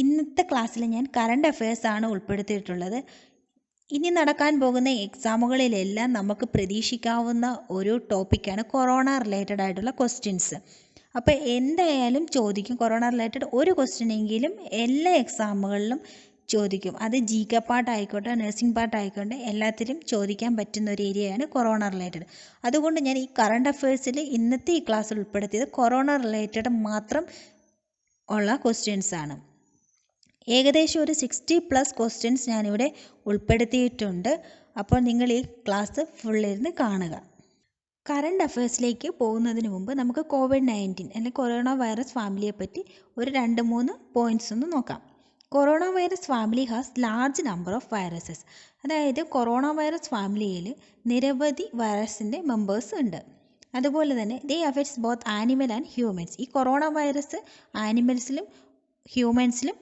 ഇന്നത്തെ ക്ലാസ്സിൽ ഞാൻ കറണ്ട് അഫയേഴ്സ് ആണ് ഉൾപ്പെടുത്തിയിട്ടുള്ളത്. ഇനി നടക്കാൻ പോകുന്ന എക്സാമുകളിലെല്ലാം നമുക്ക് പ്രതീക്ഷിക്കാവുന്ന ഒരു ടോപ്പിക്കാണ് കൊറോണ റിലേറ്റഡ് ആയിട്ടുള്ള ക്വസ്റ്റ്യൻസ്. അപ്പോൾ എന്തായാലും ചോദിക്കും, കൊറോണ റിലേറ്റഡ് ഒരു ക്വസ്റ്റ്യനെങ്കിലും എല്ലാ എക്സാമുകളിലും ചോദിക്കും. അത് GK പാർട്ടായിക്കോട്ടെ, നഴ്സിംഗ് പാർട്ടായിക്കോട്ടെ, എല്ലാത്തിലും ചോദിക്കാൻ പറ്റുന്ന ഒരു ഏരിയയാണ് കൊറോണ റിലേറ്റഡ്. അതുകൊണ്ട് ഞാൻ ഈ കറണ്ട് അഫയേഴ്സിൽ ഇന്നത്തെ ഈ ക്ലാസ്സിൽ ഉൾപ്പെടുത്തിയത് കൊറോണ റിലേറ്റഡ് മാത്രം ഉള്ള ക്വസ്റ്റ്യൻസ് ആണ്. ഏകദേശം ഒരു 60+ ക്വസ്റ്റ്യൻസ് ഞാനിവിടെ ഉൾപ്പെടുത്തിയിട്ടുണ്ട്. അപ്പോൾ നിങ്ങൾ ഈ ക്ലാസ് ഫുള്ളിരുന്ന് കാണുക. കറണ്ട് അഫയേഴ്സിലേക്ക് പോകുന്നതിന് മുമ്പ് നമുക്ക് COVID-19 അല്ലെങ്കിൽ കൊറോണ വൈറസ് ഫാമിലിയെ പറ്റി ഒരു 2-3 പോയിൻറ്റ്സ് ഒന്ന് നോക്കാം. Corona virus family has large number of viruses. അതായത് കൊറോണ വൈറസ് ഫാമിലിയിൽ നിരവധി വൈറസിൻ്റെ മെമ്പേഴ്സ് ഉണ്ട്. അതുപോലെ തന്നെ they affects both animal and humans. ഈ കൊറോണ വൈറസ് ആനിമൽസിലും ഹ്യൂമൻസിലും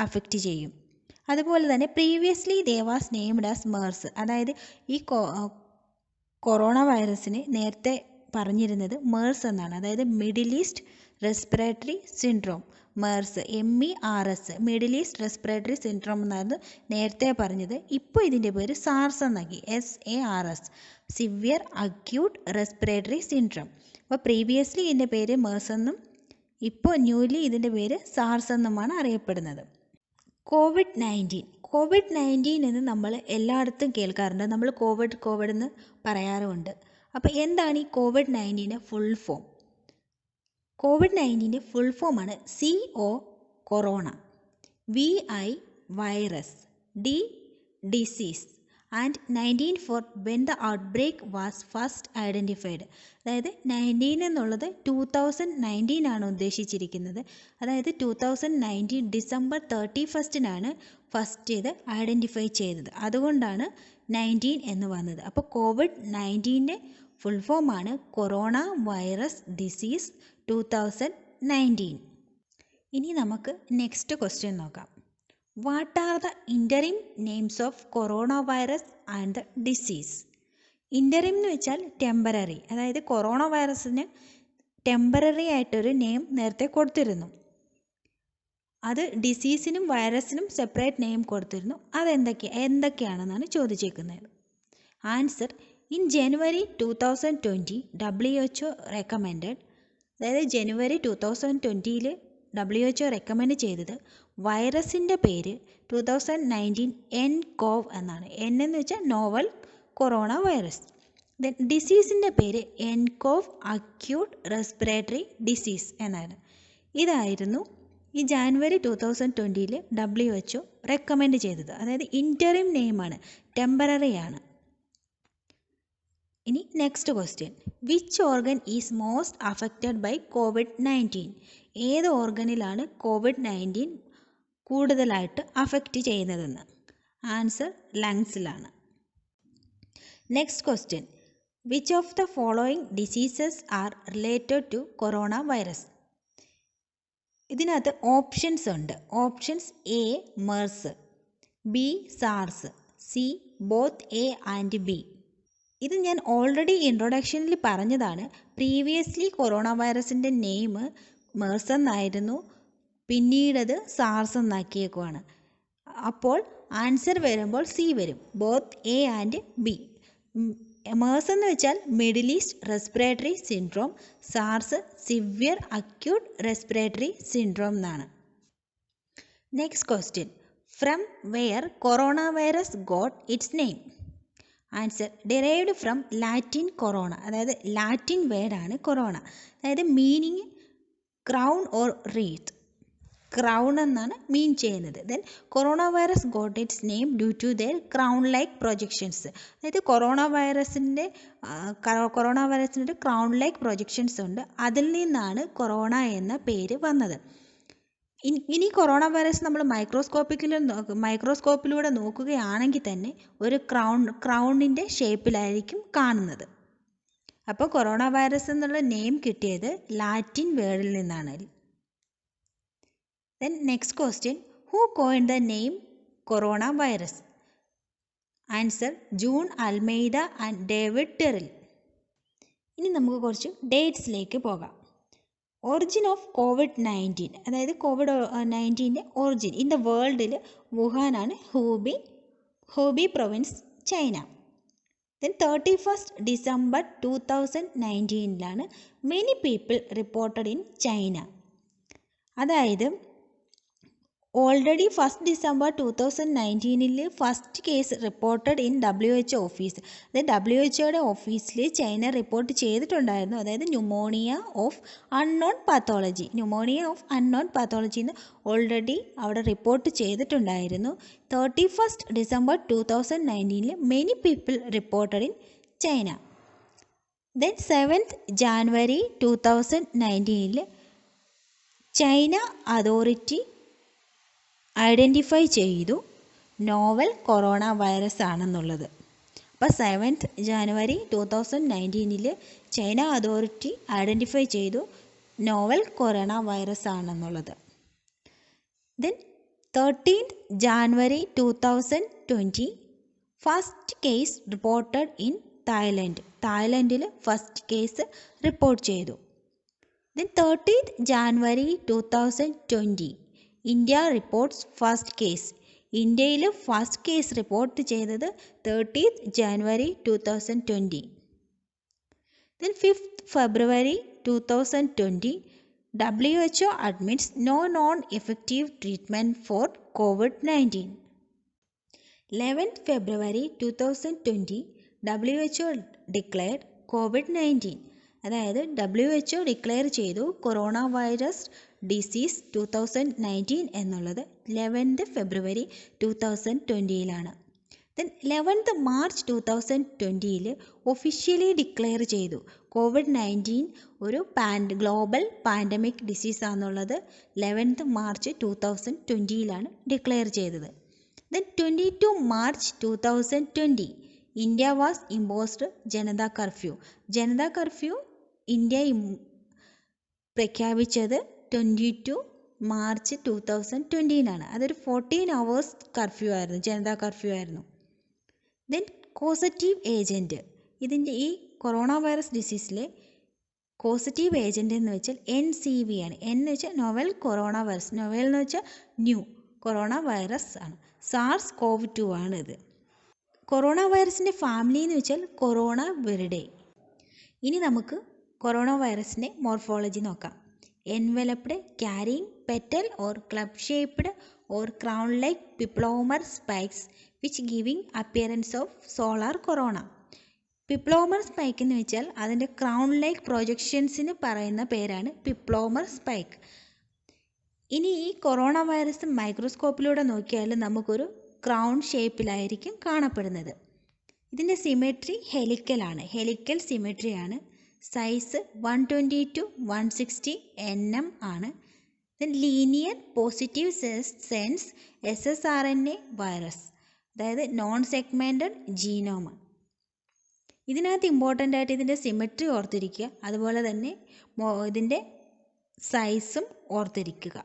അഫക്റ്റ് ചെയ്യും. അതുപോലെ തന്നെ previously they was named as MERS. അതായത് ഈ കൊറോണ വൈറസിന് നേരത്തെ പറഞ്ഞിരുന്നത് MERS എന്നാണ്. അതായത് middle east respiratory syndrome. MERS MERS middle east respiratory syndrome എന്നായിരുന്നു നേരത്തെ പറഞ്ഞത്. ഇപ്പോൾ ഇതിൻ്റെ പേര് SARS എന്നാക്കി, SARS severe acute respiratory syndrome. അപ്പോൾ പ്രീവിയസ്ലി ഇതിൻ്റെ പേര് MERS എന്നും ഇപ്പോൾ ന്യൂലി ഇതിൻ്റെ പേര് SARS എന്നുമാണ് അറിയപ്പെടുന്നത്. COVID-19 എന്ന് നമ്മൾ എല്ലായിടത്തും കേൾക്കാറുണ്ട്. നമ്മൾ കോവിഡ് എന്ന് പറയാറുമുണ്ട്. അപ്പോൾ എന്താണ് ഈ COVID-19 full form? COVID-19 full ഫോമാണ് CO corona, VI virus, D disease and 19 for when the outbreak was first identified. അതായത് 19 എന്നുള്ളത് 2019 ആണ് ഉദ്ദേശിച്ചിരിക്കുന്നത്. അതായത് 2019 ഡിസംബർ 31 ഫസ്റ്റ് ഇത് ഐഡൻറ്റിഫൈ ചെയ്തത്. അതുകൊണ്ടാണ് 19 എന്ന് വന്നത്. അപ്പോൾ COVID-19 ഫുൾ ഫോമാണ് കൊറോണ വൈറസ് ഡിസീസ് 2019. ഇനി നമുക്ക് നെക്സ്റ്റ് ക്വസ്റ്റ്യൻ നോക്കാം. What are the interim names of corona virus and the disease? Interim എന്ന് വെച്ചാൽ ടെമ്പററി. അതായത് കൊറോണ വൈറസിന് ടെമ്പററി ആയിട്ടൊരു നെയിം നേരത്തെ കൊടുത്തിരുന്നു. അത് ഡിസീസിനും വൈറസിനും സെപ്പറേറ്റ് നെയിം കൊടുത്തിരുന്നു. എന്തൊക്കെയാണെന്നാണ് ചോദിച്ചേക്കുന്നത്. Answer: in January 2020 WHO recommended. അതായത് ജനുവരി 2020 WHO റെക്കമെൻഡ് ചെയ്തത് വൈറസിൻ്റെ പേര് 2019 nCoV എന്നാണ്. N എന്ന് വെച്ചാൽ നോവൽ കൊറോണ വൈറസ്. ദെൻ ഡിസീസിൻ്റെ പേര് nCoV അക്യൂട്ട് റെസ്പിറേറ്ററി ഡിസീസ് എന്നാണ്. ഇതായിരുന്നു ഈ ജാനുവരി 2020 WHO റെക്കമെൻഡ് ചെയ്തത്. അതായത് ഇൻ്ററിം നെയിമാണ്, ടെമ്പററി ആണ്. ഇനി next question. Which organ is most affected by COVID-19? ഏത് ഓർഗനിലാണ് COVID-19 കൂടുതലായിട്ട് അഫക്റ്റ് ചെയ്യുന്നതെന്ന്? ആൻസർ: ലങ്സിലാണ്. Next question. Which of the following diseases are related to corona virus? ഇതിനകത്ത് ഓപ്ഷൻസ് ഉണ്ട്. Options: A MERS, B SARS, C both A and B. ഇത് ഞാൻ already ഇൻട്രൊഡക്ഷനിൽ പറഞ്ഞതാണ്. പ്രീവിയസ്ലി കൊറോണ വൈറസിൻ്റെ നെയിം MERS എന്നായിരുന്നു, പിന്നീടത് SARS എന്നാക്കിയേക്കുവാണ്. അപ്പോൾ ആൻസർ വരുമ്പോൾ C വരും, both A and B. MERS എന്ന് വെച്ചാൽ middle east respiratory syndrome, SARS severe acute respiratory syndrome എന്നാണ്. Next question. From where corona virus got its name? Answer: derived from Latin corona. അതായത് Latin വേർഡാണ് corona. അതായത് meaning crown or wreath. Crown എന്നാണ് mean ചെയ്യുന്നത്. Then corona virus got its name due to their crown like projections. അതായത് corona വൈറസിൻ്റെ crown like projections ഉണ്ട്. അതിൽ നിന്നാണ് കൊറോണ എന്ന പേര് വന്നത്. ഇനി കൊറോണ വൈറസ് നമ്മൾ മൈക്രോസ്കോപ്പിലൂടെ നോക്കുകയാണെങ്കിൽ തന്നെ ഒരു ക്രൗണിൻ്റെ ഷേപ്പിലായിരിക്കും കാണുന്നത്. അപ്പോൾ കൊറോണ വൈറസ് എന്നുള്ള നെയിം കിട്ടിയത് ലാറ്റിൻ വേർഡിൽ നിന്നാണ്. Then next question. Who coined the name corona virus? Answer: June Almeida and David Tyrrell. ഇനി നമുക്ക് കുറച്ച് ഡേറ്റ്സിലേക്ക് പോകാം. ഒറിജിൻ ഓഫ് COVID-19, അതായത് COVID-19 ഒറിജിൻ ഇൻ ദ വേൾഡിൽ വുഹാനാണ്, Hubei province, China. Then 31st December 2019 many people reported in China. അതായത് already 1st December 2019 first case reported in WHO office. അതായത് WHO ഓഫീസിൽ ചൈന റിപ്പോർട്ട് ചെയ്തിട്ടുണ്ടായിരുന്നു. അതായത് ന്യൂമോണിയ ഓഫ് അൺനോൺ പാത്തോളജി എന്ന് already അവിടെ report ചെയ്തിട്ടുണ്ടായിരുന്നു. 31st December 2019 many people reported in China. Then 7th January 2019 China authority identify ചെയ്തു novel corona virus ആണെന്നുള്ളത്. അപ്പോൾ 7th January 2019 China authority identify ചെയ്തു നോവൽ കൊറോണ വൈറസ് ആണെന്നുള്ളത്. Then 13th January 2020 first case reported in തായ്ലൻഡിൽ first case report ചെയ്തു. Then 30th January 2020 India reports first case. ഇന്ത്യയിൽ first case report ചെയ്തത് 30th January 2020. Then 5th February 2020 WHO admits no non-effective treatment for COVID-19. 11th February 2020 WHO declared COVID-19. അതായത് WHO declare ചെയ്തു corona virus disease 2019 എന്നുള്ളത് 11th February 2020 then 11th March 2020 officially declare ചെയ്തു COVID-19 ഒരു global pandemic disease ആണെന്നുള്ളത് 11th March 2020 declare ചെയ്തത്. Then 22 March 2020 India was imposed Janata curfew India പ്രഖ്യാപിച്ചത് 22 March 2020 അതൊരു 14 hours curfew ആയിരുന്നു, ജനതാ കർഫ്യൂ ആയിരുന്നു. ദെൻ കോസറ്റീവ് ഏജൻറ്റ്, ഇതിൻ്റെ ഈ കൊറോണ വൈറസ് ഡിസീസിലെ കോസറ്റീവ് ഏജൻറ്റ് എന്ന് വെച്ചാൽ NCV ആണ്. എന്ന് വെച്ചാൽ നോവൽ കൊറോണ വൈറസ്, നോവൽ എന്ന് വെച്ചാൽ ന്യൂ കൊറോണ വൈറസ് ആണ്. SARS-CoV-2 ആണ് ഇത്. കൊറോണ വൈറസിൻ്റെ ഫാമിലി എന്ന് വെച്ചാൽ കൊറോണ വിറിഡേ. ഇനി നമുക്ക് കൊറോണ വൈറസിൻ്റെ മോർഫോളജി നോക്കാം. Enveloped carrying petal or club shaped or crown like peplomer spikes which giving appearance of solar corona. Peplomer spike എന്ന് വെച്ചാൽ അതിൻ്റെ ക്രൗൺ ലൈക്ക് പ്രൊജക്ഷൻസിന് പറയുന്ന പേരാണ് പിപ്ലോമർ സ്പൈക്ക്. ഇനി ഈ കൊറോണ വൈറസ് മൈക്രോസ്കോപ്പിലൂടെ നോക്കിയാൽ നമുക്കൊരു ക്രൗൺ ഷേപ്പിലായിരിക്കും കാണപ്പെടുന്നത്. ഇതിൻ്റെ സിമെട്രി ഹെലിക്കൽ സിമെട്രിയാണ്. സൈസ് 120 to 160 nm ആണ്. Then linear positive sense SSRNA virus, അതായത് നോൺ സെഗ്മെൻറ്റഡ് ജീനോം. ഇതിനകത്ത് ഇമ്പോർട്ടൻ്റ് ആയിട്ട് ഇതിൻ്റെ സിമെട്രി ഓർത്തിരിക്കുക, അതുപോലെ തന്നെ ഇതിൻ്റെ സൈസും ഓർത്തിരിക്കുക.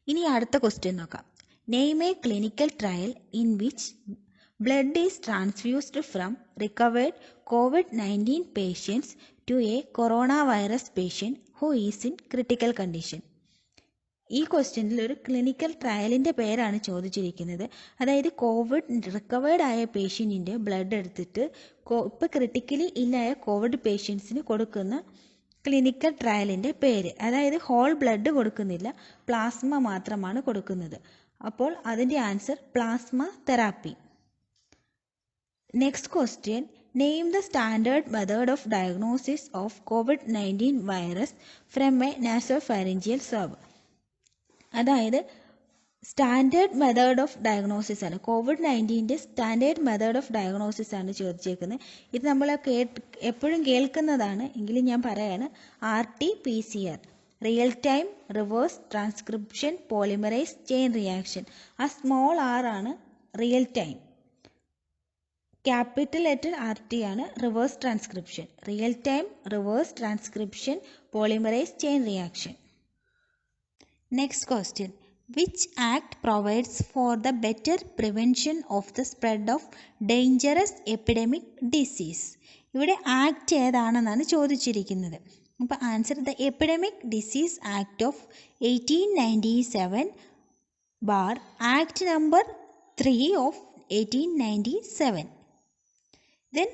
ഇനി അടുത്ത ക്വസ്റ്റ്യൻ നോക്കാം. Name A clinical trial in which blood is transfused from recovered COVID-19 patients to a coronavirus patient who is in critical condition. ഈ ക്വസ്റ്റ്യനിൽ ഒരു ക്ലിനിക്കൽ ട്രയലിൻ്റെ പേരാണ് ചോദിച്ചിരിക്കുന്നത്. അതായത് റിക്കവേർഡ് ആയ പേഷ്യൻറ്റിൻ്റെ ബ്ലഡ് എടുത്തിട്ട് ഇപ്പോൾ ക്രിട്ടിക്കലി ഇല്ലായ കോവിഡ് പേഷ്യൻസിന് കൊടുക്കുന്ന ക്ലിനിക്കൽ ട്രയലിൻ്റെ പേര്. അതായത് ഹോൾ ബ്ലഡ് കൊടുക്കുന്നില്ല, പ്ലാസ്മ മാത്രമാണ് കൊടുക്കുന്നത്. അപ്പോൾ അതിൻ്റെ answer plasma therapy. Next question, name the standard method of diagnosis of COVID-19 virus from a nasopharyngeal swab. അതായത് സ്റ്റാൻഡേർഡ് മെത്തേഡ് ഓഫ് ഡയഗ്നോസിസ് ആണ്, COVID-19 standard method of diagnosis ആണ് ചോദിച്ചേക്കുന്നത്. ഇത് നമ്മൾ എപ്പോഴും കേൾക്കുന്നതാണ്, എങ്കിലും ഞാൻ പറയാണ്. RT-PCR, real time reverse transcription polymerase chain reaction. ആ സ്മോൾ r ആണ് real time, capital letter RT ആണ് reverse transcription. Real time reverse transcription polymerase chain reaction. Next question, which act provides for the better prevention of the spread of dangerous epidemic disease. ഇവിടെ act ഏതാണെന്നാണ് ചോദിച്ചിരിക്കുന്നത്. അപ്പോൾ answer the epidemic disease act of 1897 bar act number 3 of 1897. Then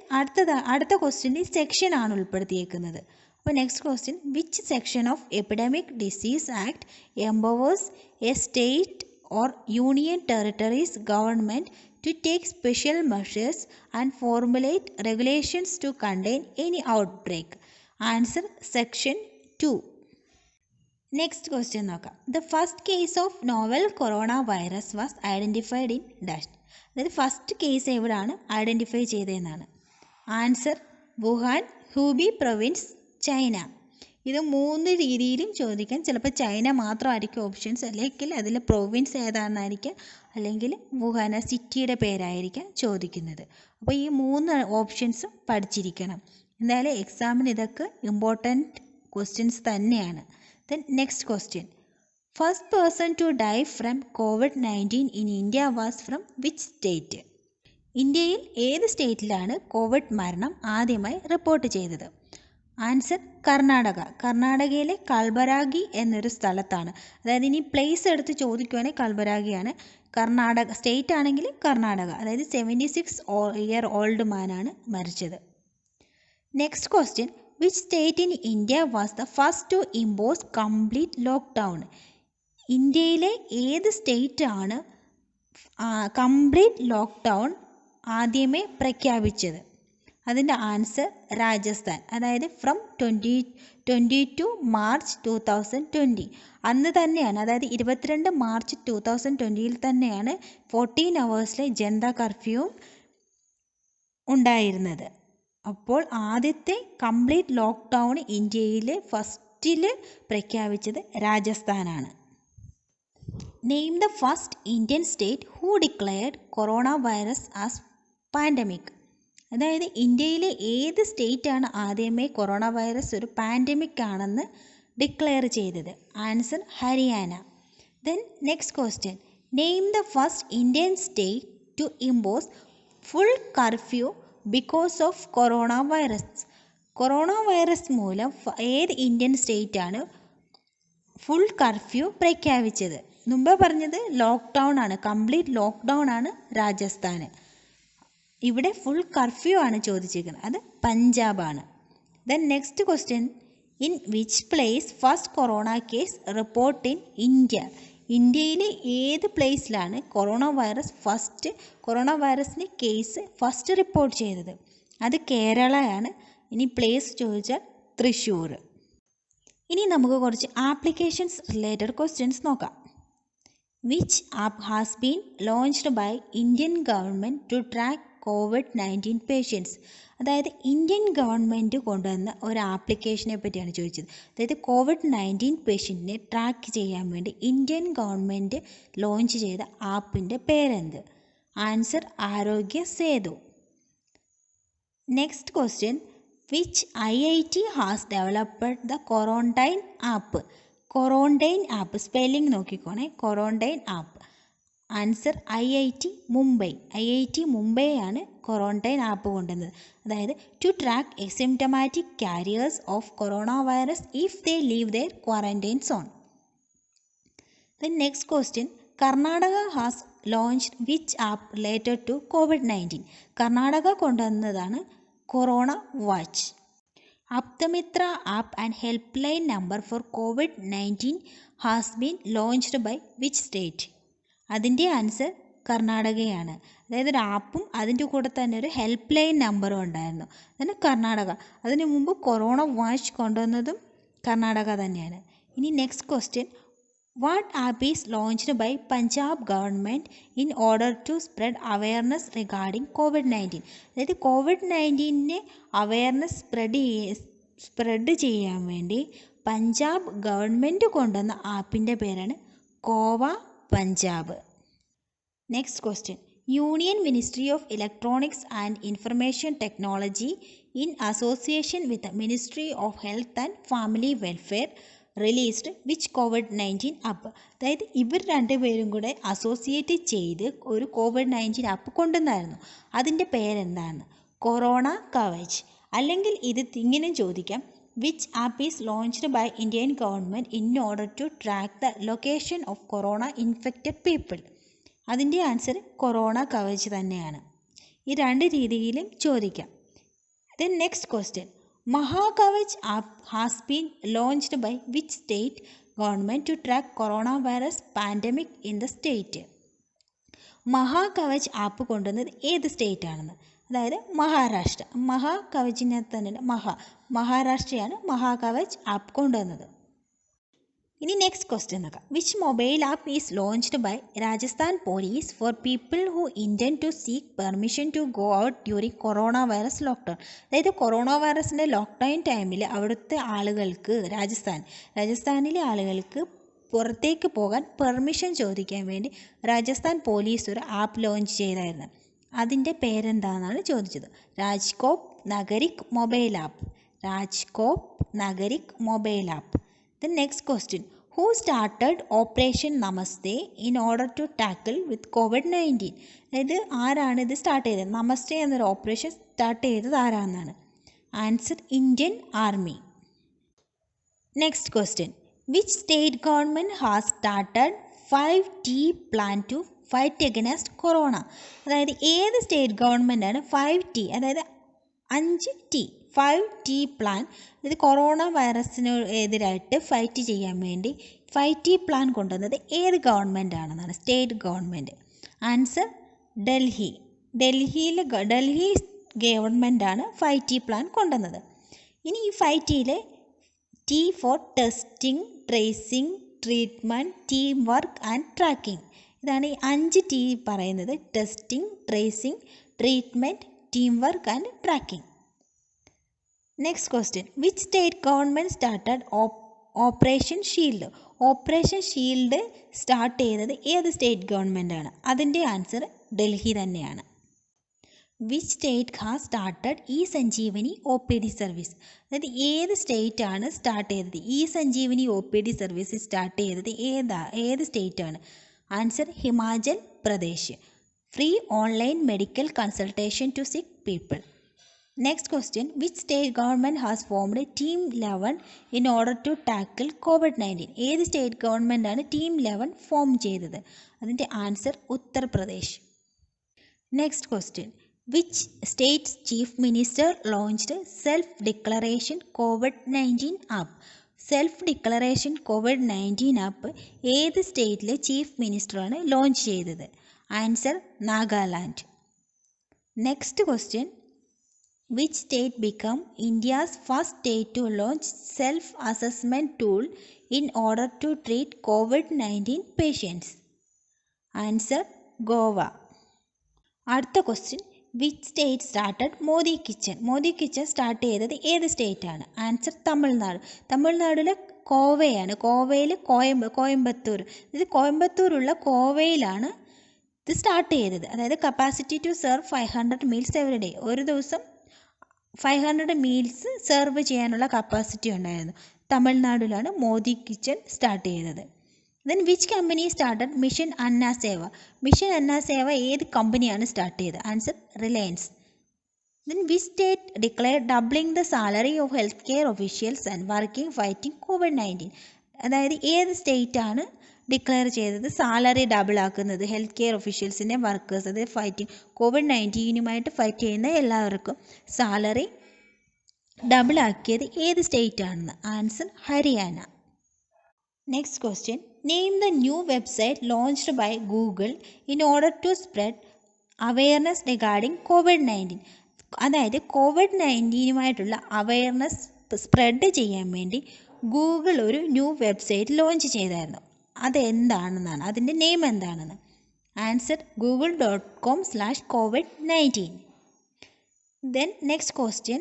അടുത്ത ക്വസ്റ്റ്യനിൽ section ആണ് ഉൾപ്പെടുത്തിയേക്കുന്നത്. അപ്പോൾ next question, which section of epidemic disease act empowers A state or union territories government to take special measures and formulate regulations to contain any outbreak? Answer section 2. Next question നോക്കാം. The first case of novel coronavirus was identified in dash. അതായത് first case എവിടെയാണ് identify ചെയ്തതെന്നാണ്. Answer Wuhan, Hubei province, China. ഇത് 3 രീതിയിലും ചോദിക്കാം. ചിലപ്പോൾ China മാത്രമായിരിക്കും options, അല്ലെങ്കിൽ അതിൽ പ്രൊവിൻസ് ഏതാണെന്നായിരിക്കാം, അല്ലെങ്കിൽ വുഹാന സിറ്റിയുടെ പേരായിരിക്കാം ചോദിക്കുന്നത്. അപ്പോൾ ഈ 3 ഓപ്ഷൻസും പഠിച്ചിരിക്കണം. എന്തായാലും എക്സാമിന് ഇതൊക്കെ ഇമ്പോർട്ടൻറ്റ് ക്വസ്റ്റ്യൻസ് തന്നെയാണ്. Then next question, first person to die from COVID-19 in India was from which state? ഇന്ത്യയിൽ ഏത് സ്റ്റേറ്റിലാണ് കോവിഡ് മരണം ആദ്യമായി റിപ്പോർട്ട് ചെയ്തത്? ആൻസർ കർണാടക. കർണാടകയിലെ കൽബരാഗി എന്നൊരു സ്ഥലത്താണ്. അതായത് ഇനി പ്ലേസ് എടുത്ത് ചോദിക്കുവാണെങ്കിൽ കൽബരാഗിയാണ്. കർണാടക സ്റ്റേറ്റ് ആണെങ്കിൽ കർണാടക. അതായത് 76 ഇയർ ഓൾഡ് മാനാണ് മരിച്ചത്. Next question, which state in India was the first to impose complete lockdown? ഇന്ത്യയിലെ ഏത് സ്റ്റേറ്റ് ആണ് കംപ്ലീറ്റ് ലോക്ക്ഡൗൺ ആദ്യമേ പ്രഖ്യാപിച്ചത്? അതിൻ്റെ ആൻസർ രാജസ്ഥാൻ. അതായത് ഫ്രം 22 മാർച്ച് 2020 അന്ന് തന്നെയാണ്, അതായത് 22 മാർച്ച് 2020 തന്നെയാണ് 14 hours ജനതാ കർഫ്യൂവും ഉണ്ടായിരുന്നത്. അപ്പോൾ ആദ്യത്തെ കംപ്ലീറ്റ് ലോക്ക്ഡൗൺ ഇന്ത്യയിൽ ഫസ്റ്റിൽ പ്രഖ്യാപിച്ചത് രാജസ്ഥാനാണ്. Name the first Indian state who declared corona virus as pandemic? അതായത് ഇന്ത്യയിലെ ഏത് സ്റ്റേറ്റാണ് ആദ്യമേ കൊറോണ വൈറസ് ഒരു പാൻഡമിക് ആണെന്ന് ഡിക്ലെയർ ചെയ്തത്? Answer Haryana. Then next question, name the first Indian state to impose full curfew because of corona virus? Corona virus മൂലം ഏത് ഇന്ത്യൻ സ്റ്റേറ്റാണ് ഫുൾ കർഫ്യൂ പ്രഖ്യാപിച്ചത്? മുമ്പേ പറഞ്ഞത് ലോക്ക്ഡൗൺ ആണ്, കംപ്ലീറ്റ് ലോക്ക്ഡൗൺ ആണ് രാജസ്ഥാന്. ഇവിടെ ഫുൾ കർഫ്യൂ ആണ് ചോദിച്ചിരിക്കുന്നത്, അത് പഞ്ചാബാണ്. Then next question, in which place first corona case report in India? ഇന്ത്യയിലെ ഏത് പ്ലേസിലാണ് കൊറോണ വൈറസിന് കേസ് ഫസ്റ്റ് റിപ്പോർട്ട് ചെയ്തത്? അത് കേരളയാണ്. ഇനി പ്ലേസ് ചോദിച്ചാൽ തൃശ്ശൂർ. ഇനി നമുക്ക് കുറച്ച് ആപ്ലിക്കേഷൻസ് റിലേറ്റഡ് ക്വസ്റ്റ്യൻസ് നോക്കാം. Which app has been launched by Indian government to track COVID-19 patients? അതായത് ഇന്ത്യൻ ഗവൺമെൻറ് കൊണ്ടുവന്ന ഒരു ആപ്ലിക്കേഷനെ പറ്റിയാണ് ചോദിച്ചത്. അതായത് COVID-19 പേഷ്യൻറ്റിനെ ട്രാക്ക് ചെയ്യാൻ വേണ്ടി ഇന്ത്യൻ ഗവൺമെൻറ് ലോഞ്ച് ചെയ്ത ആപ്പിൻ്റെ പേരെന്ത്? Answer Arogya Setu. Next question, which IIT has developed the quarantine app? Quarantine app spelling നോക്കിക്കോണേ, quarantine app. Answer IIT Mumbai. IIT Mumbai ആണ് ക്വാറന്റൈൻ ആപ്പ് കൊണ്ടുവന്നത്. അതായത് to track asymptomatic carriers of corona virus if they leave their quarantine zone. Then next question, Karnataka has launched which app related to COVID-19? Karnataka കൊണ്ടുവന്നതാണ് corona watch. Aptamitra app and help line number for COVID-19 has been launched by which state? അതിൻ്റെ answer കർണാടകയാണ്. അതായത് ഒരു ആപ്പും അതിൻ്റെ കൂടെ തന്നെ ഒരു help line നമ്പറും ഉണ്ടായിരുന്നു. അതിന് കർണാടക. അതിനു മുമ്പ് കൊറോണ വാച്ച് കൊണ്ടുവന്നതും കർണാടക തന്നെയാണ്. ഇനി next question, what app is launched by Punjab government in order to spread awareness regarding COVID-19? അതായത് COVID-19 അവയർനെസ് സ്പ്രെഡ് ചെയ്യാൻ വേണ്ടി പഞ്ചാബ് ഗവൺമെൻറ് കൊണ്ടുവന്ന ആപ്പിൻ്റെ പേരാണ് Cova Punjab. Next question, union ministry of electronics and information technology in association with ministry of health and family welfare released which COVID-19 app? അതായത് ഇവർ രണ്ടുപേരും കൂടെ അസോസിയേറ്റ് ചെയ്ത് ഒരു COVID-19 ആപ്പ് കൊണ്ടുവന്നായിരുന്നു. അതിൻ്റെ പേരെന്താണ്? കൊറോണ കവച്. അല്ലെങ്കിൽ ഇത് ഇങ്ങനെ ചോദിക്കാം, Which app is launched by Indian government in order to track the location of corona infected people? അതിൻ്റെ ആൻസർ കൊറോണ കവച് തന്നെയാണ്. ഈ രണ്ട് രീതിയിലും ചോദിക്കാം. Then next question. Mahakavach app has been launched by which state government to track coronavirus pandemic in the state? Mahakavach app കൊണ്ടുവന്നത് ഏത് state ആണെന്ന്, അതായത് മഹാരാഷ്ട്ര. മഹാകവചിനെ തന്നെ മഹാരാഷ്ട്രയാണ് മഹാകവച് ആപ്പ് കൊണ്ടുവന്നത്. ഇനി നെക്സ്റ്റ് ക്വസ്റ്റ്യൻ നോക്കാം. Which mobile app is launched by Rajasthan police for people who intend to seek permission to go out during corona virus lockdown? അതായത് corona വൈറസിൻ്റെ ലോക്ക്ഡൗൺ ടൈമിൽ അവിടുത്തെ ആളുകൾക്ക് രാജസ്ഥാനിലെ ആളുകൾക്ക് പുറത്തേക്ക് പോകാൻ പെർമിഷൻ ചോദിക്കാൻ വേണ്ടി രാജസ്ഥാൻ പോലീസ് ഒരു ആപ്പ് ലോഞ്ച് ചെയ്തായിരുന്നു. അതിൻ്റെ പേരെന്താണെന്നാണ് ചോദിച്ചത്. Rajkot Nagrik mobile app. Rajkot Nagrik mobile app. The next question. Who started Operation Namaste in order to tackle with COVID-19? അതായത് ആരാണ് ഇത് സ്റ്റാർട്ട് ചെയ്തത്? നമസ്തേ എന്നൊരു ഓപ്പറേഷൻ സ്റ്റാർട്ട് ചെയ്തത് ആരാണെന്നാണ്. Answer Indian army. Next question. Which state government has started 5T plan to fight against corona? അതായത് ഏത് state ഗവൺമെൻറ്റാണ് 5T, അതായത് 5T പ്ലാൻ, ഇത് കൊറോണ വൈറസിന് എതിരായിട്ട് ഫൈറ്റ് ചെയ്യാൻ വേണ്ടി 5T പ്ലാൻ കൊണ്ടുവന്നത് ഏത് ഗവൺമെൻറ് ആണെന്നാണ്? State government. ആൻസർ ഡൽഹി ഗവൺമെൻറ്റാണ് 5T പ്ലാൻ കൊണ്ടുവന്നത്. ഇനി ഈ 5Tയിലെ T for testing, tracing, treatment, team work and tracking. ഇതാണ് ഈ 5T പറയുന്നത്. Testing, tracing, treatment, team work and tracking. Next question. Which state government started operation shield? Operation shield start ചെയ്തത് ഏത് സ്റ്റേറ്റ് ഗവൺമെൻറ്റാണ്? അതിൻ്റെ ആൻസർ ഡൽഹി തന്നെയാണ്. Which state has started e Sanjeevani OPD service? അതായത് ഏത് സ്റ്റേറ്റ് ആണ് സ്റ്റാർട്ട് ചെയ്തത്? E Sanjeevani OPD service start ചെയ്തത് ഏത് സ്റ്റേറ്റ് ആണ്? Answer Himachal Pradesh. Free online medical consultation to sick people. Next question. Which state government has formed team 11 in order to tackle COVID-19? ഏത് state ഗവൺമെൻറ്റാണ് team 11 form ചെയ്തത്? അതിൻ്റെ answer Uttar Pradesh. Next question. Which states chief minister launched self declaration COVID-19 app? Self declaration COVID-19 app ഏത് സ്റ്റേറ്റിലെ chief മിനിസ്റ്ററാണ് launch ചെയ്തത്? Answer Nagaland. Next question. Which state became India's first state to launch self-assessment tool in order to treat COVID-19 patients? Answer Goa. അടുത്ത question. Which state started Modi kitchen? Modi kitchen start ചെയ്തത് ഏത് state ആണ്? Answer Tamil Nadu. തമിഴ്നാടിലെ കോവയാണ്. കോവയിൽ കോയമ്പത്തൂർ, ഇത് കോയമ്പത്തൂരുള്ള കോവയിലാണ് ഇത് സ്റ്റാർട്ട് ചെയ്തത്. അതായത് capacity to serve 500 meals every day. ഒരു ദിവസം 500 മീൽസ് സെർവ് ചെയ്യാനുള്ള കപ്പാസിറ്റി ഉണ്ടായിരുന്നു. തമിഴ്നാട്ടിലാണ് മോദി കിച്ചൺ സ്റ്റാർട്ട് ചെയ്തത്. Then which company started mission Anna Seva? Mission Anna Seva ഏത് കമ്പനിയാണ് സ്റ്റാർട്ട് ചെയ്തത്? Answer Reliance. Then which state declare doubling the salary of health care officials and working fighting COVID-19? അതായത് ഏത് സ്റ്റേറ്റ് ആണ് ഡിക്ലെയർ ചെയ്തത് സാലറി ഡബിൾ ആക്കുന്നത് ഹെൽത്ത് കെയർ ഒഫീഷ്യൽസിൻ്റെ വർക്കേഴ്സ്, അതായത് ഫൈറ്റിംഗ് COVID-19 ഫൈറ്റ് ചെയ്യുന്ന എല്ലാവർക്കും സാലറി ഡബിൾ ആക്കിയത് ഏത് സ്റ്റേറ്റ് ആണെന്ന്? Answer Haryana. Next question. Name the new website launched by Google in order to spread awareness regarding COVID-19? അതായത് COVID-19 അവെയർനെസ് സ്പ്രെഡ് ചെയ്യാൻ വേണ്ടി ഗൂഗിൾ ഒരു ന്യൂ വെബ്സൈറ്റ് ലോഞ്ച് ചെയ്തായിരുന്നു. അതെന്താണെന്നാണ്, അതിൻ്റെ നെയിം എന്താണെന്ന്? Answer google.com/COVID-19. Then next question.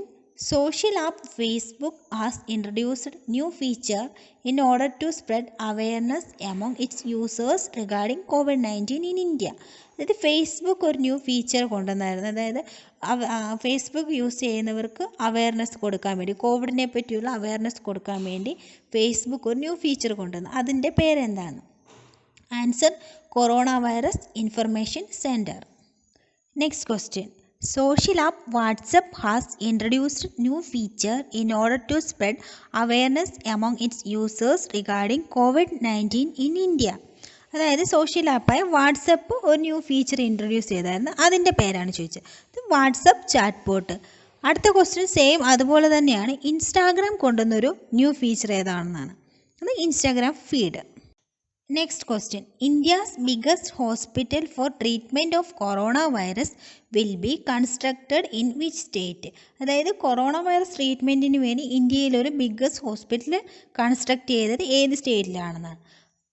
Social app Facebook has introduced new feature in order to spread awareness among its users regarding COVID-19 in India. അതായത് Facebook ഒരു new feature കൊണ്ടുവന്നായിരുന്നു. അതായത് Facebook use ചെയ്യുന്നവർക്ക് awareness കൊടുക്കാൻ വേണ്ടി, കോവിഡിനെ പറ്റിയുള്ള awareness കൊടുക്കാൻ വേണ്ടി ഫേസ്ബുക്ക് ഒരു ന്യൂ ഫീച്ചർ കൊണ്ടുവന്നു. അതിൻ്റെ പേരെന്താണ്? Answer corona virus information centre. Next question. Social app WhatsApp has introduced new feature in order to spread awareness among its users regarding COVID-19 in India. അതായത് സോഷ്യൽ ആപ്പായ WhatsApp ഒരു new feature introduce ചെയ്തായിരുന്നു. അതിൻ്റെ പേരാണ് ചോദിച്ചത്. ഇത് WhatsApp chat bot. അടുത്ത question same അതുപോലെ തന്നെയാണ്. ഇൻസ്റ്റാഗ്രാം കൊണ്ടുവന്നൊരു ന്യൂ ഫീച്ചർ ഏതാണെന്നാണ്. അത് Instagram feed. Next question. India's biggest hospital for treatment of corona virus will be constructed in which state? അതായത് കൊറോണ വൈറസ് ട്രീറ്റ്മെൻറ്റിന് വേണ്ടി ഇന്ത്യയിലൊരു ബിഗ്ഗസ്റ്റ് ഹോസ്പിറ്റൽ കൺസ്ട്രക്ട് ചെയ്തത് ഏത് സ്റ്റേറ്റിലാണെന്നാണ്.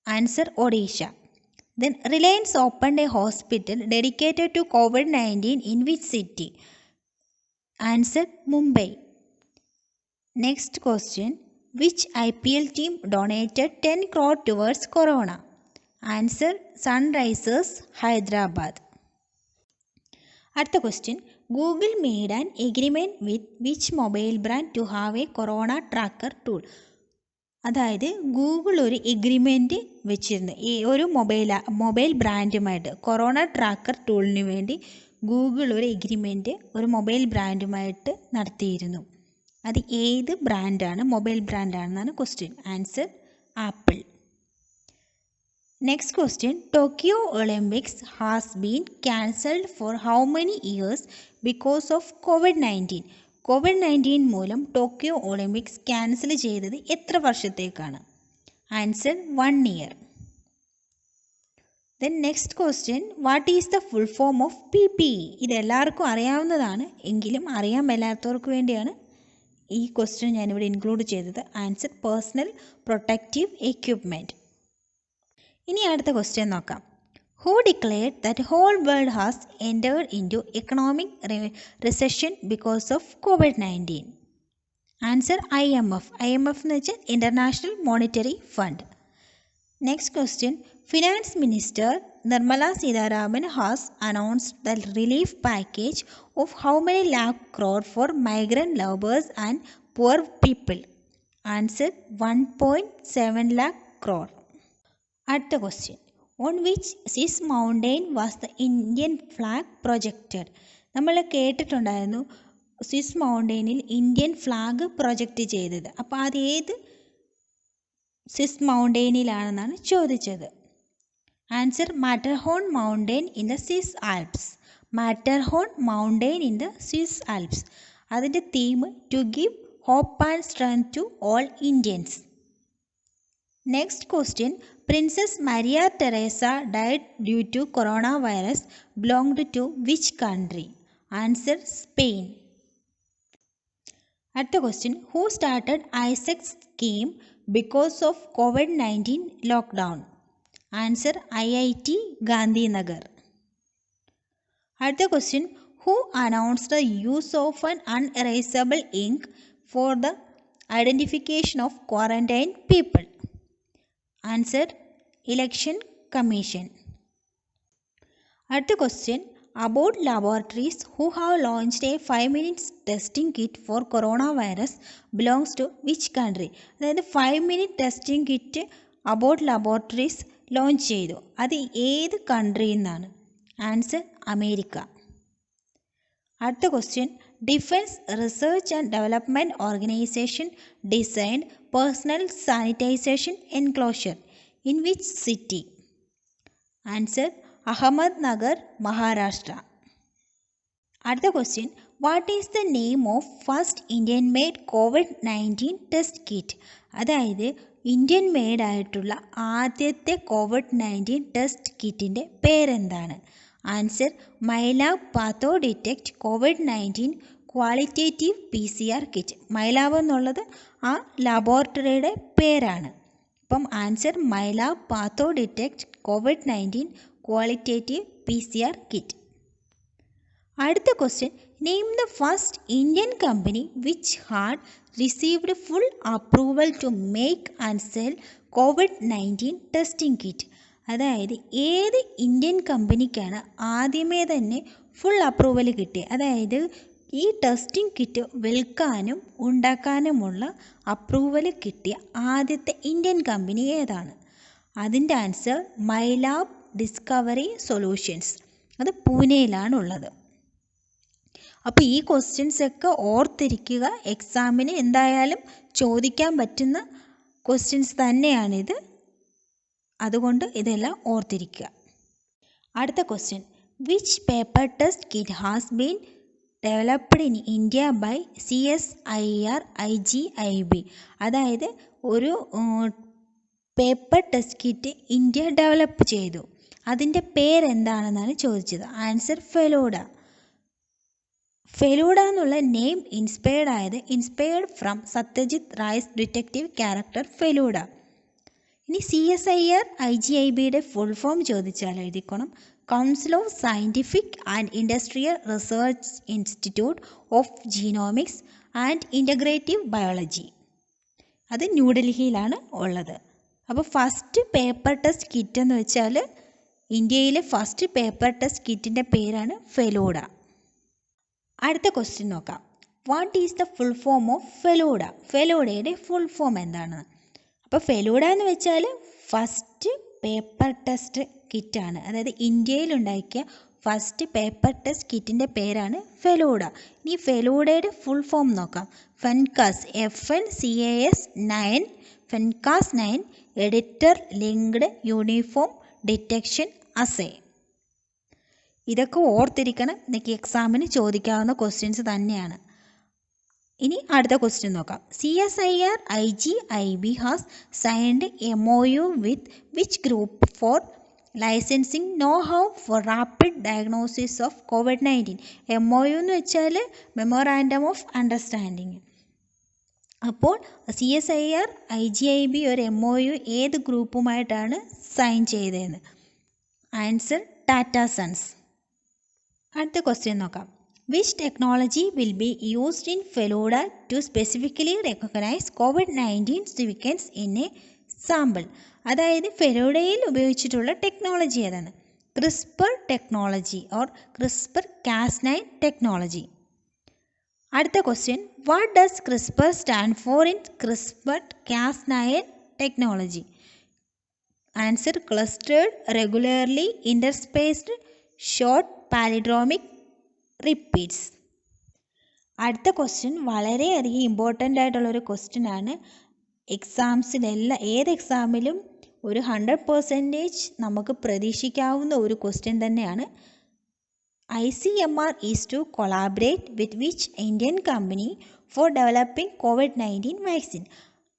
Answer Odisha. Then Reliance opened a hospital dedicated to COVID-19 in which city? Answer Mumbai. Next question. Which IPL team donated 10 crore towards corona? Answer Sunrisers Hyderabad. അടുത്ത question. Google made an agreement with which mobile brand to have a corona tracker tool? അതായത് Google ഒരു agreement വെച്ചിരുന്നു ഈ ഒരു mobile ബ്രാൻഡുമായിട്ട് corona tracker ടൂളിന് വേണ്ടി Google ഒരു agreement ഒരു mobile ബ്രാൻഡുമായിട്ട് നടത്തിയിരുന്നു. അത് ഏത് ബ്രാൻഡാണ്, മൊബൈൽ ബ്രാൻഡാണെന്നാണ് question. Answer Apple. Next question. Tokyo Olympics has been cancelled for how many years because of COVID-19? COVID-19 മൂലം ടോക്കിയോ ഒളിമ്പിക്സ് ക്യാൻസൽ ചെയ്തത് എത്ര വർഷത്തേക്കാണ്? Answer 1 year. Then next question. What is the full form of PPE? ഇതെല്ലാവർക്കും അറിയാവുന്നതാണ്, എങ്കിലും അറിയാൻ മേലാത്തവർക്ക് വേണ്ടിയാണ് ഈ ക്വസ്റ്റ്യൻ ഞാനിവിടെ ഇൻക്ലൂഡ് ചെയ്തത്. Answer personal protective equipment. ഇനി അടുത്ത ക്വസ്റ്റ്യൻ നോക്കാം. Who declared that whole world has entered into economic recession because of COVID-19? Answer IMF. IMF എന്ന് വെച്ചാൽ International Monetary Fund. Next question. Finance Minister Nirmala Sitharaman has announced the relief package of how many lakh crore for migrant laborers and poor people? Answer 1.7 lakh crore. അടുത്ത question. On which Swiss mountain was the Indian flag projected? നമ്മൾ കേട്ടിട്ടുണ്ടായിരുന്നു Swiss മൗണ്ടെയിനിൽ Indian flag project ചെയ്തത്. അപ്പോൾ അത് ഏത് Swiss മൗണ്ടെയിനിലാണെന്നാണ് ചോദിച്ചത്. Answer Matterhorn mountain in the Swiss Alps. Matterhorn mountain in the Swiss Alps. അതിൻ്റെ theme to give hope and strength to all Indians. Next question. Princess Maria Theresa died due to corona virus belonged to which country? Answer Spain. അടുത്ത question. Who started ISEC scheme because of COVID-19 lockdown? Answer IIT Gandhinagar. അടുത്ത question. Who announced the use of an unerasable ink for the identification of quarantine people? Answer election commission. അടുത്ത question. Abbott laboratories who have launched a 5 minutes testing kit for coronavirus belongs to which country? അതായത് 5 minute testing kit Abbott laboratories launch ചെയ്തു. അത് ഏത് കൺട്രിയിൽ നിന്നാണ്? Answer America. അടുത്ത question. Defence research and development organisation designed personal sanitisation enclosure in which city? Answer Ahmednagar, Maharashtra. അടുത്ത question. What is the name of first Indian made COVID-19 test kit? അതായത് Indian made ആയിട്ടുള്ള ആദ്യത്തെ COVID-19 test കിറ്റിൻ്റെ പേരെന്താണ്? Answer Mylab PathoDetect COVID-19 qualitative PCR kit. Mylab എന്നുള്ളത് ആ ലബോറട്ടറിയുടെ പേരാണ്. അപ്പം answer Mylab PathoDetect COVID-19 qualitative PCR kit. അടുത്ത question. Name the first Indian company which had received full approval to make and sell COVID-19 testing kit. അതായത് ഏത് Indian കമ്പനിക്കാണ് ആദ്യമേ തന്നെ ഫുൾ അപ്രൂവൽ കിട്ടിയത്? അതായത് ഈ ടെസ്റ്റിംഗ് കിറ്റ് വിൽക്കാനും ഉണ്ടാക്കാനുമുള്ള approval കിട്ടിയ ആദ്യത്തെ ഇന്ത്യൻ കമ്പനി ഏതാണ്? അതിൻ്റെ ആൻസർ മൈലാബ് ഡിസ്കവറി സൊല്യൂഷൻസ്. അത് പൂനെയിലാണുള്ളത്. അപ്പോൾ ഈ ക്വസ്റ്റ്യൻസ് ഒക്കെ ഓർത്തിരിക്കുക. എക്സാമിന് എന്തായാലും ചോദിക്കാൻ പറ്റുന്ന ക്വസ്റ്റ്യൻസ് തന്നെയാണിത്. അതുകൊണ്ട് ഇതെല്ലാം ഓർത്തിരിക്കുക. അടുത്ത question, which paper test kit has been developed in India by CSIR IGIB? അതായത് ഒരു paper test kit India develop ചെയ്തു. അതിൻ്റെ പേരെന്താണെന്നാണ് ചോദിച്ചത്. ആൻസർ ഫെലൂഡ. ഫെലൂഡ എന്നുള്ള name inspired from Satyajit Ray's detective character Feluda. ഇനി CSIR IGIBയുടെ ഫുൾ ഫോം ചോദിച്ചാൽ എഴുതിക്കണം. Council of scientific and industrial research institute of genomics and integrative biology. അത് ന്യൂഡൽഹിയിലാണ് ഉള്ളത്. അപ്പോൾ ഫസ്റ്റ് പേപ്പർ ടെസ്റ്റ് കിറ്റ് എന്ന് വെച്ചാൽ ഇന്ത്യയിലെ ഫസ്റ്റ് പേപ്പർ ടെസ്റ്റ് കിറ്റിൻ്റെ പേരാണ് ഫെലൂഡ. അടുത്ത ക്വസ്റ്റ്യൻ നോക്കാം. What is the full form of Feluda? ഫെലൂഡയുടെ ഫുൾ ഫോം എന്താണ്? അപ്പോൾ ഫെലൂഡ എന്ന് വെച്ചാൽ ഫസ്റ്റ് പേപ്പർ ടെസ്റ്റ് കിറ്റാണ്. അതായത് ഇന്ത്യയിലുണ്ടാക്കിയ ഫസ്റ്റ് പേപ്പർ ടെസ്റ്റ് കിറ്റിൻ്റെ പേരാണ് ഫെലൂഡ. ഇനി ഫെലൂഡയുടെ ഫുൾ ഫോം നോക്കാം. FnCas, FNCAS 9, FnCas 9 editor linked uniform detection assay. ഇതൊക്കെ ഓർത്തിരിക്കണം. ഇതൊക്കെ എക്സാമിന് ചോദിക്കാവുന്ന ക്വസ്റ്റ്യൻസ് തന്നെയാണ്. ഇനി അടുത്ത ക്വസ്റ്റ്യൻ നോക്കാം. CSIR IGIB has signed MOU with which group for licensing know how for rapid diagnosis of COVID-19? MOU എന്ന് വെച്ചാൽ മെമ്മോറാൻഡം ഓഫ് അണ്ടർസ്റ്റാൻഡിങ്. അപ്പോൾ CSIR IGIB ഒരു MOU ഏത് ഗ്രൂപ്പുമായിട്ടാണ് സൈൻ ചെയ്തതെന്ന്? Answer Tata Sons. അടുത്ത ക്വസ്റ്റ്യൻ നോക്കാം. Which technology will be used in Feluda to specifically recognise COVID-19 sequence in a sample? അതായത് ഫെലൂഡയിൽ ഉപയോഗിച്ചിട്ടുള്ള ടെക്നോളജി ഏതാണ്? CRISPR technology or CRISPR-Cas9 technology. അടുത്ത question, what does CRISPR stand for in CRISPR-Cas9 technology? Answer clustered regularly interspaced short palindromic repeats. അടുത്ത question വളരെയധികം important ആയിട്ടുള്ളൊരു question ആണ്. ഏത് എക്സാമിലും ഒരു 100% നമുക്ക് പ്രതീക്ഷിക്കാവുന്ന ഒരു ക്വസ്റ്റ്യൻ തന്നെയാണ്. ICMR is to collaborate with which Indian company for developing COVID-19 vaccine?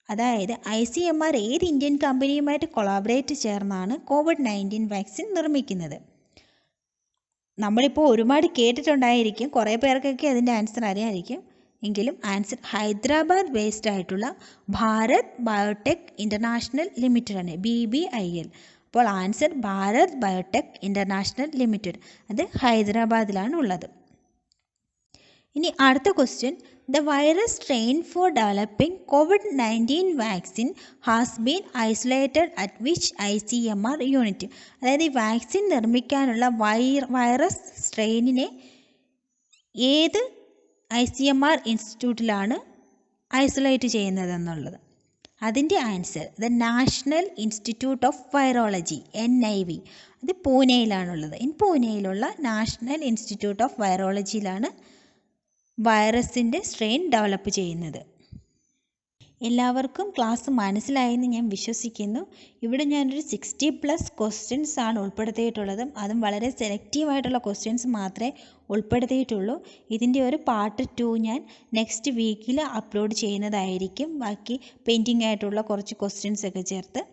അതായത് ICMR ഏത് ഇന്ത്യൻ കമ്പനിയുമായിട്ട് കൊളാബറേറ്റ് ചേർന്നാണ് COVID-19 വാക്സിൻ നിർമ്മിക്കുന്നത്? നമ്മളിപ്പോൾ ഒരുപാട് കേട്ടിട്ടുണ്ടായിരിക്കും, കുറേ പേർക്കൊക്കെ അതിൻ്റെ ആൻസർ അറിയാമായിരിക്കും. എങ്കിലും ആൻസർ ഹൈദരാബാദ് ബേസ്ഡ് ആയിട്ടുള്ള ഭാരത് ബയോടെക് ഇൻ്റർനാഷണൽ ലിമിറ്റഡ് ആണ്, BBIL. അപ്പോൾ answer Bharat biotech international limited, അത് ഹൈദരാബാദിലാണ് ഉള്ളത്. ഇനി അടുത്ത question, the virus strain four developing COVID-19 vaccine has been isolated at which ICMR unit? അതായത് ഈ വാക്സിൻ നിർമ്മിക്കാനുള്ള വൈറസ് സ്ട്രെയിനിനെ ഏത് ICMR ഇൻസ്റ്റിറ്റ്യൂട്ടിലാണ് ഐസൊലേറ്റ് ചെയ്യുന്നതെന്നുള്ളത്. അതിൻ്റെ answer the national institute of virology, NIV. അത് പൂനെയിലാണുള്ളത്. പൂനെയിലുള്ള നാഷണൽ ഇൻസ്റ്റിറ്റ്യൂട്ട് ഓഫ് വൈറോളജിയിലാണ് വൈറസിൻ്റെ സ്ട്രെയിൻ ഡെവലപ്പ് ചെയ്യുന്നത്. എല്ലാവർക്കും ക്ലാസ് മനസ്സിലായെന്ന് ഞാൻ വിശ്വസിക്കുന്നു. ഇവിടെ ഞാനൊരു 60+ ക്വസ്റ്റ്യൻസ് ആണ് ഉൾപ്പെടുത്തിയിട്ടുള്ളത്. അതും വളരെ സെലക്റ്റീവായിട്ടുള്ള ക്വസ്റ്റ്യൻസ് മാത്രമേ ഉൾപ്പെടുത്തിയിട്ടുള്ളൂ. ഇതിൻ്റെ ഒരു പാർട്ട് 2 ഞാൻ നെക്സ്റ്റ് വീക്കിൽ അപ്ലോഡ് ചെയ്യുന്നതായിരിക്കും, ബാക്കി പെൻഡിങ് ആയിട്ടുള്ള കുറച്ച് ക്വസ്റ്റ്യൻസ് ഒക്കെ ചേർത്ത്.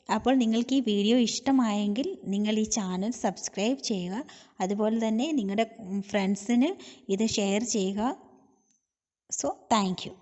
അപ്പോൾ നിങ്ങൾക്ക് ഈ വീഡിയോ ഇഷ്ടമായെങ്കിൽ നിങ്ങൾ ഈ ചാനൽ സബ്സ്ക്രൈബ് ചെയ്യുക. അതുപോലെ തന്നെ നിങ്ങളുടെ ഫ്രണ്ട്സിന് ഇത് ഷെയർ ചെയ്യുക. So thank you.